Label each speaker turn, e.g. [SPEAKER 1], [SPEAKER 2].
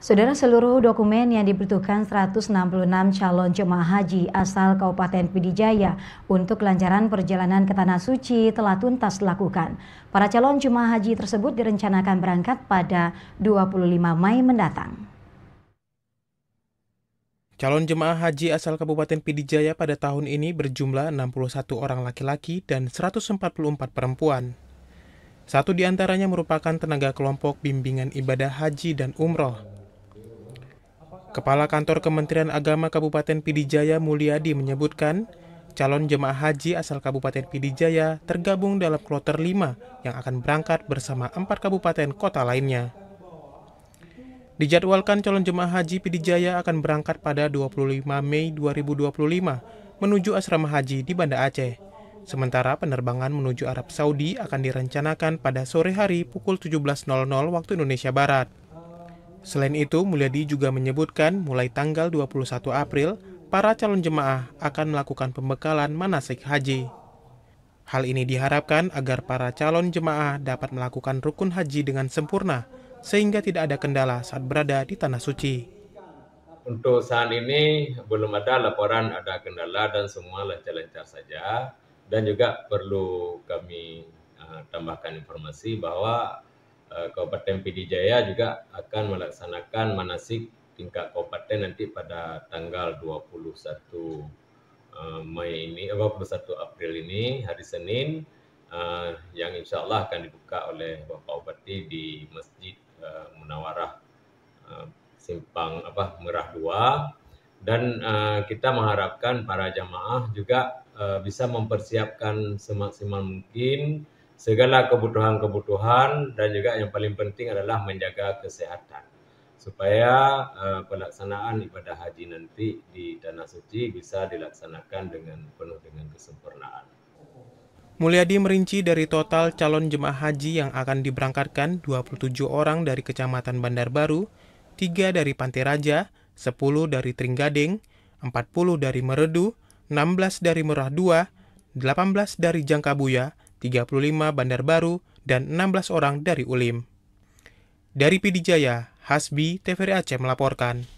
[SPEAKER 1] Saudara, seluruh dokumen yang dibutuhkan 166 calon jemaah haji asal Kabupaten Pidijaya untuk kelancaran perjalanan ke Tanah Suci telah tuntas dilakukan. Para calon jemaah haji tersebut direncanakan berangkat pada 25 Mei mendatang.
[SPEAKER 2] Calon jemaah haji asal Kabupaten Pidijaya pada tahun ini berjumlah 61 orang laki-laki dan 144 perempuan. Satu di antaranya merupakan tenaga kelompok bimbingan ibadah haji dan umroh. Kepala Kantor Kementerian Agama Kabupaten Pidijaya Mulyadi menyebutkan, calon jemaah haji asal Kabupaten Pidijaya tergabung dalam kloter 5 yang akan berangkat bersama 4 kabupaten kota lainnya. Dijadwalkan calon jemaah haji Pidijaya akan berangkat pada 25 Mei 2025 menuju asrama haji di Banda Aceh. Sementara penerbangan menuju Arab Saudi akan direncanakan pada sore hari pukul 17.00 waktu Indonesia Barat. Selain itu, Mulyadi juga menyebutkan mulai tanggal 21 April, para calon jemaah akan melakukan pembekalan manasik haji. Hal ini diharapkan agar para calon jemaah dapat melakukan rukun haji dengan sempurna, sehingga tidak ada kendala saat berada di Tanah Suci.
[SPEAKER 3] Untuk saat ini belum ada laporan ada kendala dan semua lancar-lancar saja. Dan juga perlu kami tambahkan informasi bahwa Kabupaten Pidijaya juga akan melaksanakan manasik tingkat kabupaten nanti pada tanggal 21 April ini, hari Senin, yang insya Allah akan dibuka oleh Bapak Bupati di Masjid Munawarah Simpang Merah 2, dan kita mengharapkan para jamaah juga bisa mempersiapkan semaksimal mungkin segala kebutuhan-kebutuhan, dan juga yang paling penting adalah menjaga kesehatan supaya pelaksanaan ibadah haji nanti di Tanah Suci bisa dilaksanakan dengan penuh dengan kesempurnaan.
[SPEAKER 2] Mulyadi merinci dari total calon jemaah haji yang akan diberangkatkan 27 orang dari Kecamatan Bandar Baru, 3 dari Pantai Raja, 10 dari Trenggading, 40 dari Meredu, 16 dari Merah 2, 18 dari Jangkabuya, 35 Bandar Baru, dan 16 orang dari Ulim. Dari Pidijaya, Hasbi TVRI Aceh melaporkan.